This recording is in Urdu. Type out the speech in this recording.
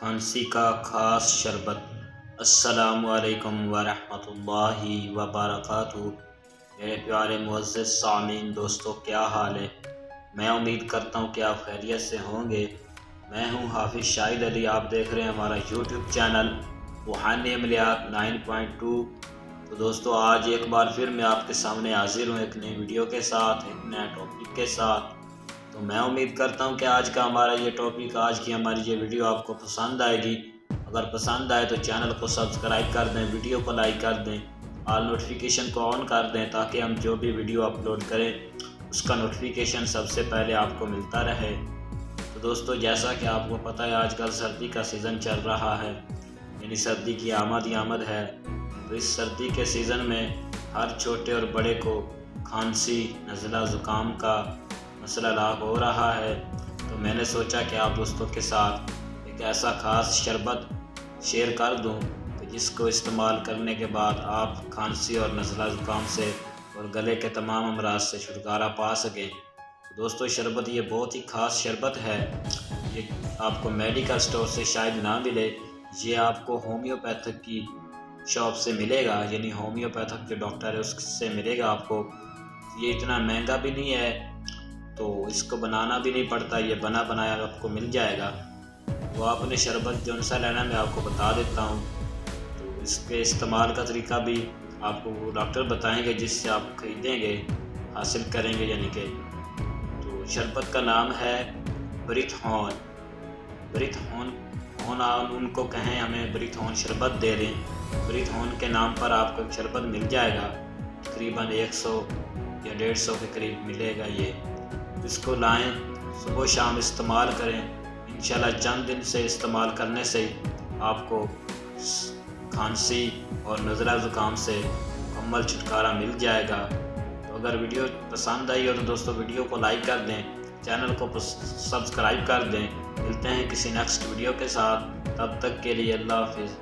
کھانسی کا خاص شربت۔ السلام علیکم ورحمۃ اللہ وبرکاتہ۔ میرے پیارے معزز سامعین دوستو، کیا حال ہے؟ میں امید کرتا ہوں کہ آپ خیریت سے ہوں گے۔ میں ہوں حافظ شاہد علی، آپ دیکھ رہے ہیں ہمارا یوٹیوب چینل روحانی عملیات 9.2۔ تو دوستو، آج ایک بار پھر میں آپ کے سامنے حاضر ہوں ایک نئی ویڈیو کے ساتھ، ایک نیا ٹاپک کے ساتھ۔ تو میں امید کرتا ہوں کہ آج کا ہمارا یہ ٹاپک، آج کی ہماری یہ ویڈیو آپ کو پسند آئے گی۔ اگر پسند آئے تو چینل کو سبسکرائب کر دیں، ویڈیو کو لائک کر دیں، آل نوٹیفیکیشن کو آن کر دیں تاکہ ہم جو بھی ویڈیو اپلوڈ کریں اس کا نوٹیفیکیشن سب سے پہلے آپ کو ملتا رہے۔ تو دوستو، جیسا کہ آپ کو پتہ ہے آج کل سردی کا سیزن چل رہا ہے، یعنی سردی کی آمد ہی آمد ہے۔ تو اس سردی کے سیزن میں ہر چھوٹے اور بڑے کو کھانسی، نزلہ، زکام کا مسئلہ لاحق ہو رہا ہے۔ تو میں نے سوچا کہ آپ دوستوں کے ساتھ ایک ایسا خاص شربت شیئر کر دوں کہ جس کو استعمال کرنے کے بعد آپ کھانسی اور نزلہ زکام سے اور گلے کے تمام امراض سے چھٹکارا پا سکیں۔ دوستو، شربت یہ بہت ہی خاص شربت ہے۔ یہ آپ کو میڈیکل سٹور سے شاید نہ ملے، یہ آپ کو ہومیوپیتھک کی شاپ سے ملے گا، یعنی ہومیوپیتھک جو ڈاکٹر ہے اس سے ملے گا آپ کو۔ یہ اتنا مہنگا بھی نہیں ہے، تو اس کو بنانا بھی نہیں پڑتا، یہ بنا بنایا آپ کو مل جائے گا۔ وہ آپ نے شربت جو سا لینا میں آپ کو بتا دیتا ہوں۔ تو اس کے استعمال کا طریقہ بھی آپ کو وہ ڈاکٹر بتائیں گے جس سے آپ خریدیں گے، حاصل کریں گے یعنی کہ۔ تو شربت کا نام ہے برتھ ہون۔ برتھ ہون ان کو کہیں ہمیں برتھ ہون شربت دے دیں۔ برتھ ہون کے نام پر آپ کو شربت مل جائے گا، تقریباً 100 یا 150 کے قریب ملے گا یہ۔ اس کو لائیں، صبح و شام استعمال کریں، انشاءاللہ چند دن سے استعمال کرنے سے آپ کو کھانسی اور نزلہ زکام سے مکمل چھٹکارا مل جائے گا۔ تو اگر ویڈیو پسند آئی ہو تو دوستو ویڈیو کو لائک کر دیں، چینل کو سبسکرائب کر دیں۔ ملتے ہیں کسی نیکسٹ ویڈیو کے ساتھ، تب تک کے لیے اللہ حافظ۔